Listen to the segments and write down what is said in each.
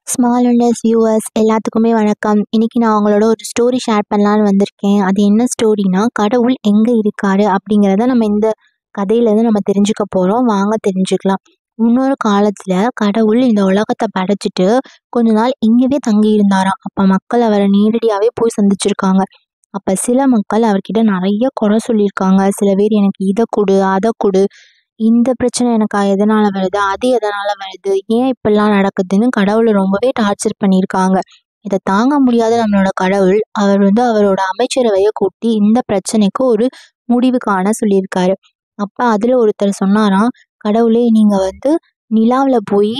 Small அண்டர்ஸ் viewers எல்லாத்துக்குமே வணக்கம். இன்னைக்கு நான் அவங்களோட ஒரு ஸ்டோரி ஷேர் பண்ணலான்னு வந்திருக்கேன். அது என்ன ஸ்டோரினா, கடவுள் எங்கே இருக்காரு அப்படிங்கிறத நம்ம இந்த கதையிலேருந்து நம்ம தெரிஞ்சுக்க போகிறோம். வாங்க தெரிஞ்சுக்கலாம். முன்னொரு காலத்தில் கடவுள் இந்த உலகத்தை படைச்சிட்டு கொஞ்ச நாள் இங்கேயே தங்கி இருந்தாராம். அப்போ மக்கள் அவரை நேரடியாகவே போய் சந்திச்சிருக்காங்க. அப்போ சில மக்கள் அவர்கிட்ட நிறைய குறை சொல்லியிருக்காங்க. சில பேர் எனக்கு இதை கொடு அதை கொடு, இந்த பிரச்சனை எனக்கு எதனால வருது, அது எதனால வருது, ஏன் இப்படிலாம் நடக்குதுன்னு கடவுளை ரொம்பவே டார்ச்சர் பண்ணியிருக்காங்க. இதை தாங்க முடியாத நம்மளோட கடவுள் அவர் அவரோட அமைச்சரவையை கூட்டி இந்த பிரச்சனைக்கு ஒரு முடிவு காண சொல்லியிருக்காரு. அப்ப அதுல ஒருத்தர் சொன்னாராம், கடவுளே நீங்க நிலாவுல போய்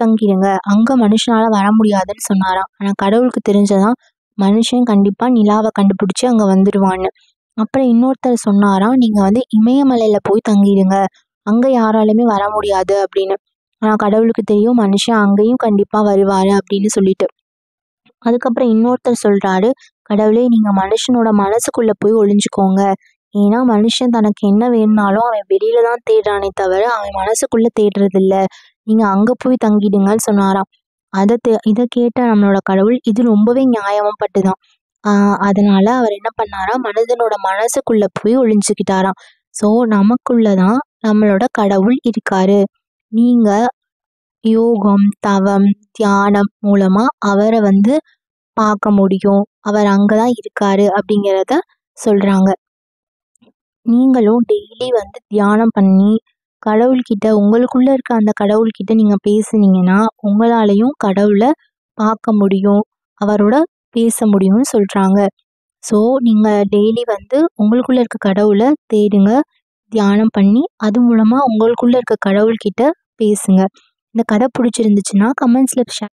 தங்கிடுங்க, அங்க மனுஷனால வர முடியாதுன்னு சொன்னாராம். ஆனா கடவுளுக்கு தெரிஞ்சதான் மனுஷன் கண்டிப்பா நிலாவை கண்டுபிடிச்சு அங்க வந்துடுவான்னு. அப்புறம் இன்னொருத்தர் சொன்னாராம், நீங்க இமயமலையில போய் தங்கிடுங்க, அங்க யாராலுமே வர முடியாது அப்படின்னு. ஆனா கடவுளுக்கு தெரியும் மனுஷன் அங்கேயும் கண்டிப்பா வருவாரு அப்படின்னு சொல்லிட்டு. அதுக்கப்புறம் இன்னொருத்தர் சொல்றாரு, கடவுளே நீங்க மனுஷனோட மனசுக்குள்ள போய் ஒளிஞ்சுக்கோங்க. ஏன்னா மனுஷன் தனக்கு என்ன வேணும்னாலும் அவன் வெளியில தான் தேடுறானே தவிர அவன் மனசுக்குள்ள தேடுறது இல்ல. நீங்க அங்க போய் தங்கிடுங்கன்னு சொன்னாராம். இதை கேட்ட நம்மளோட கடவுள் இது ரொம்பவே நியாயமும் பட்டுதான். அதனால அவர் என்ன பண்ணாராம், மனிதனோட மனசுக்குள்ள போய் ஒளிஞ்சுக்கிட்டாராம். ஸோ நமக்குள்ளதான் நம்மளோட கடவுள் இருக்காரு. நீங்க யோகம், தவம், தியானம் மூலமா அவரை பார்க்க முடியும். அவர் அங்கதான் இருக்காரு அப்படிங்கிறத சொல்றாங்க. நீங்களும் டெய்லி தியானம் பண்ணி கடவுள்கிட்ட, உங்களுக்குள்ள இருக்க அந்த கடவுள்கிட்ட நீங்க பேசுனீங்கன்னா உங்களாலையும் கடவுளை பார்க்க முடியும், அவரோட பேச முடியும்னு சொல்றாங்க. ஸோ நீங்க டெய்லி உங்களுக்குள்ள இருக்க கடவுளை தேடுங்க, தியானம் பண்ணி அது மூலமா உங்களுக்குள்ள இருக்க கடவுள்கிட்ட பேசுங்க. இந்த கதை பிடிச்சிருந்துச்சுன்னா கமெண்ட்ஸ்ல